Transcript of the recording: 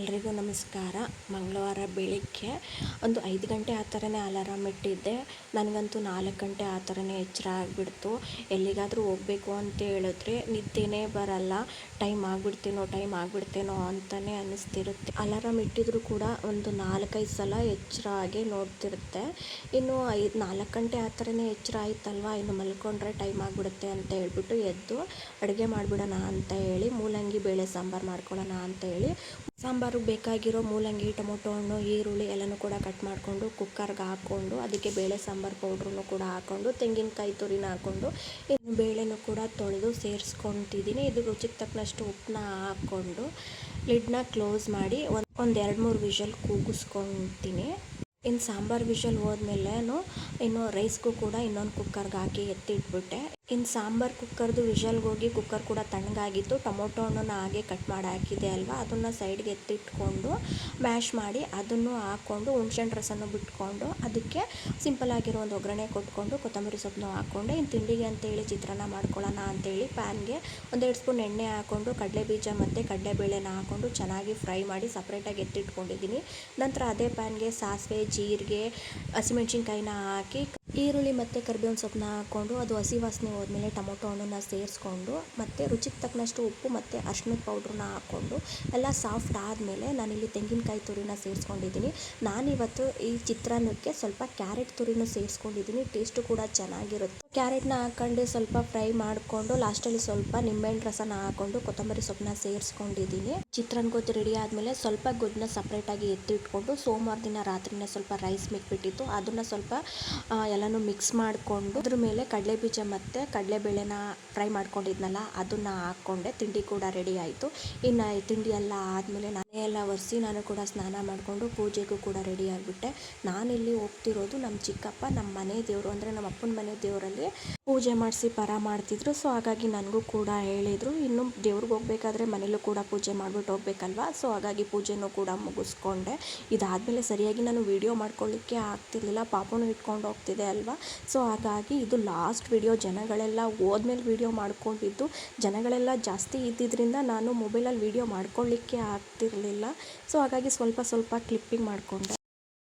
ಎಲ್ರಿಗೂ ನಮಸ್ಕಾರ. ಮಂಗಳವಾರ ಬೆಳಿಗ್ಗೆ ಒಂದು 5 ಗಂಟೆ ಆ ಥರನೇ ಅಲಾರಾಮ್ ಇಟ್ಟಿದ್ದೆ. ನನಗಂತೂ 4 ಗಂಟೆ ಆ ಥರನೇ ಎಚ್ಚರ ಆಗಿಬಿಡ್ತು. ಎಲ್ಲಿಗಾದರೂ ಹೋಗಬೇಕು ಅಂತ ಹೇಳಿದ್ರೆ ನಿದ್ದೆನೇ ಬರಲ್ಲ. ಟೈಮ್ ಆಗಿಬಿಡ್ತೇನೋ ಅಂತಲೇ ಅನ್ನಿಸ್ತಿರುತ್ತೆ. ಅಲಾರಾಮ್ ಇಟ್ಟಿದ್ರು ಕೂಡ ಒಂದು 4-5 ಸಲ ಎಚ್ಚರ ಆಗಿ ನೋಡ್ತಿರುತ್ತೆ. ಇನ್ನು 4 ಗಂಟೆ ಆ ಥರನೇ ಎಚ್ಚರ ಆಯ್ತಲ್ವ, ಇನ್ನು ಮಲ್ಕೊಂಡ್ರೆ ಟೈಮ್ ಆಗಿಬಿಡುತ್ತೆ ಅಂತ ಹೇಳ್ಬಿಟ್ಟು ಎದ್ದು ಅಡುಗೆ ಮಾಡಿಬಿಡೋಣ ಅಂತ ಹೇಳಿ ಮೂಲಂಗಿ ಬೇಳೆ ಸಾಂಬಾರು ಮಾಡ್ಕೊಳ್ಳೋಣ ಅಂತ ಹೇಳಿ ಸಾಂಬಾರಿಗೆ ಬೇಕಾಗಿರೋ ಮೂಲಂಗಿ, ಟೊಮೊಟೊ ಹಣ್ಣು, ಈರುಳ್ಳಿ ಎಲ್ಲನೂ ಕೂಡ ಕಟ್ ಮಾಡಿಕೊಂಡು ಕುಕ್ಕರ್ಗೆ ಹಾಕ್ಕೊಂಡು ಅದಕ್ಕೆ ಬೇಳೆ ಸಾಂಬಾರು ಪೌಡ್ರನ್ನು ಕೂಡ ಹಾಕ್ಕೊಂಡು ತೆಂಗಿನಕಾಯಿ ತುರಿನ ಹಾಕ್ಕೊಂಡು ಇನ್ನು ಬೇಳೆನೂ ಕೂಡ ತೊಳೆದು ಸೇರಿಸ್ಕೊತಿದ್ದೀನಿ. ಇದು ರುಚಿಗೆ ತಕ್ಕನಷ್ಟು ಉಪ್ಪನ್ನ ಹಾಕ್ಕೊಂಡು ಲಿಡ್ನ ಕ್ಲೋಸ್ ಮಾಡಿ ಒಂದು 2-3 ವಿಷಲ್ ಕೂಗಿಸ್ಕೊತೀನಿ. ಇನ್ನು ಸಾಂಬಾರು ವಿಷಲ್ ಹೋದ್ಮೇಲೆನೂ ಇನ್ನು ರೈಸ್ಗೂ ಕೂಡ ಇನ್ನೊಂದು ಕುಕ್ಕರ್ಗೆ ಹಾಕಿ ಎತ್ತಿಟ್ಬಿಟ್ಟೆ. ಇನ್ನು ಸಾಂಬಾರು ಕುಕ್ಕರ್ದು ವಿಷಲ್ಗೆ ಹೋಗಿ ಕುಕ್ಕರ್ ಕೂಡ ತಣ್ಣಗಾಗಿತ್ತು. ಟೊಮೊಟೊ ಹಣ್ಣನ್ನು ಹಾಗೆ ಕಟ್ ಮಾಡಿ ಹಾಕಿದೆ ಅಲ್ವಾ, ಅದನ್ನು ಸೈಡ್ಗೆ ಎತ್ತಿಟ್ಕೊಂಡು ಮ್ಯಾಶ್ ಮಾಡಿ ಅದನ್ನು ಹಾಕ್ಕೊಂಡು ಹುಣ್ಸೆಹಣ್ಣು ರಸನೂ ಬಿಟ್ಕೊಂಡು ಅದಕ್ಕೆ ಸಿಂಪಲ್ಲಾಗಿರೋ ಒಂದು ಒಗ್ಗರಣೆ ಕೊಟ್ಕೊಂಡು ಕೊತ್ತಂಬರಿ ಸೊಪ್ಪನ್ನು ಹಾಕ್ಕೊಂಡು ಇನ್ನು ತಿಂಡಿಗೆ ಅಂತೇಳಿ ಚಿತ್ರಾನ್ನ ಮಾಡ್ಕೊಳ್ಳೋಣ ಅಂತೇಳಿ ಪ್ಯಾನ್ಗೆ 1-2 ಸ್ಪೂನ್ ಎಣ್ಣೆ ಹಾಕ್ಕೊಂಡು ಕಡಲೆಬೀಜ ಮತ್ತು ಕಡಲೆಬೇಳೆನ ಹಾಕ್ಕೊಂಡು ಚೆನ್ನಾಗಿ ಫ್ರೈ ಮಾಡಿ ಸಪ್ರೇಟಾಗಿ ಎತ್ತಿಟ್ಕೊಂಡಿದ್ದೀನಿ. ನಂತರ ಅದೇ ಪ್ಯಾನ್ಗೆ ಸಾಸಿವೆ, ಜೀರಿಗೆ, ಹಸಿಮೆಣ್ಸಿನ್ಕಾಯಿನ ಹಾಕಿ ಈರುಳ್ಳಿ ಮತ್ತು ಕರಿಬೇವಿನ ಸೊಪ್ಪನ್ನ ಹಾಕ್ಕೊಂಡು ಅದು ಹಸಿ ವಾಸನೆ ಹೋದ್ಮೇಲೆ ಟೊಮೊಟೊ ಹಣ್ಣನ್ನು ಸೇರಿಸ್ಕೊಂಡು ಮತ್ತು ರುಚಿಗೆ ತಕ್ಕನಷ್ಟು ಉಪ್ಪು ಮತ್ತು ಅರಿಶಿಣದ ಪೌಡ್ರನ್ನ ಹಾಕ್ಕೊಂಡು ಎಲ್ಲ ಸಾಫ್ಟ್ ಆದಮೇಲೆ ನಾನಿಲ್ಲಿ ತೆಂಗಿನಕಾಯಿ ತುರಿನ ಸೇರಿಸ್ಕೊಂಡಿದ್ದೀನಿ. ನಾನಿವತ್ತು ಈ ಚಿತ್ರಾನ್ನಕ್ಕೆ ಸ್ವಲ್ಪ ಕ್ಯಾರೆಟ್ ತುರಿನೂ ಸೇರಿಸ್ಕೊಂಡಿದ್ದೀನಿ. ಟೇಸ್ಟು ಕೂಡ ಚೆನ್ನಾಗಿರುತ್ತೆ. ಕ್ಯಾರೆಟ್ನ ಹಾಕ್ಕೊಂಡು ಸ್ವಲ್ಪ ಫ್ರೈ ಮಾಡಿಕೊಂಡು ಲಾಸ್ಟಲ್ಲಿ ಸ್ವಲ್ಪ ನಿಂಬೆಹಣ್ಣು ರಸನ ಹಾಕ್ಕೊಂಡು ಕೊತ್ತಂಬರಿ ಸೊಪ್ಪನ್ನ ಸೇರಿಸ್ಕೊಂಡಿದ್ದೀನಿ. ಚಿತ್ರಾನ್ನ ಗೊಜ್ಜು ರೆಡಿ ಆದಮೇಲೆ ಸ್ವಲ್ಪ ಗೊಜ್ಜನ್ನ ಸಪ್ರೇಟಾಗಿ ಎತ್ತಿಟ್ಕೊಂಡು ಸೋಮವಾರ ದಿನ ರಾತ್ರಿನೇ ಸ್ವಲ್ಪ ರೈಸ್ ಮಿಕ್ಬಿಟ್ಟಿತ್ತು, ಅದನ್ನು ಸ್ವಲ್ಪ ಎಲ್ಲನೂ ಮಿಕ್ಸ್ ಮಾಡಿಕೊಂಡು ಅದ್ರ ಮೇಲೆ ಕಡಲೆಬೀಜ ಮತ್ತು ಕಡಲೆಬೇಳೆನ ಫ್ರೈ ಮಾಡ್ಕೊಂಡಿದ್ನಲ್ಲ ಅದನ್ನು ಹಾಕ್ಕೊಂಡೆ. ತಿಂಡಿ ಕೂಡ ರೆಡಿ ಆಯಿತು. ಇನ್ನು ತಿಂಡಿ ಎಲ್ಲ ಆದಮೇಲೆ ನಾನೇ ಎಲ್ಲ ಒರೆಸಿ ನಾನು ಕೂಡ ಸ್ನಾನ ಮಾಡಿಕೊಂಡು ಪೂಜೆಗೂ ಕೂಡ ರೆಡಿ ಆಗಿಬಿಟ್ಟೆ. ನಾನಿಲ್ಲಿ ಹೋಗ್ತಿರೋದು ನಮ್ಮ ಚಿಕ್ಕಪ್ಪ ನಮ್ಮ ಮನೆ ದೇವರು ಅಂದರೆ ನಮ್ಮ ಅಪ್ಪನ ಮನೆ ದೇವರಲ್ಲಿ ಪೂಜೆ ಮಾಡಿಸಿ ಪರ ಮಾಡ್ತಿದ್ರು. ಸೊ ಹಾಗಾಗಿ ನನಗೂ ಕೂಡ ಹೇಳಿದರು, ಇನ್ನು ದೇವ್ರಿಗೆ ಹೋಗ್ಬೇಕಾದ್ರೆ ಮನೇಲೂ ಕೂಡ ಪೂಜೆ ಮಾಡಿಬಿಟ್ಟು ಹೋಗ್ಬೇಕಲ್ವ. ಸೊ ಹಾಗಾಗಿ ಪೂಜೆನೂ ಕೂಡ ಮುಗಿಸ್ಕೊಂಡೆ. ಇದಾದಮೇಲೆ ಸರಿಯಾಗಿ ನಾನು ವೀಡಿಯೋ ಮಾಡ್ಕೊಳ್ಳಿಕ್ಕೆ ಆಗ್ತಿರ್ಲಿಲ್ಲ, ಪಾಪನೂ ಇಟ್ಕೊಂಡು ಹೋಗ್ತಿದೆ ಅಲ್ವಾ. ಸೊ ಹಾಗಾಗಿ ಇದು ಲಾಸ್ಟ್ ವಿಡಿಯೋ. ಜನಗಳೆಲ್ಲ ಹೋದ್ಮೇಲೆ ವೀಡಿಯೋ ಮಾಡ್ಕೊಂಡಿದ್ದು. ಜನಗಳೆಲ್ಲ ಜಾಸ್ತಿ ಇದ್ದಿದ್ದರಿಂದ ನಾನು ಮೊಬೈಲಲ್ಲಿ ವೀಡಿಯೋ ಮಾಡ್ಕೊಳ್ಳಿಕ್ಕೆ ಆಗ್ತಿರಲಿಲ್ಲ. ಸೊ ಹಾಗಾಗಿ ಸ್ವಲ್ಪ ಕ್ಲಿಪ್ಪಿಂಗ್ ಮಾಡಿಕೊಂಡೆ.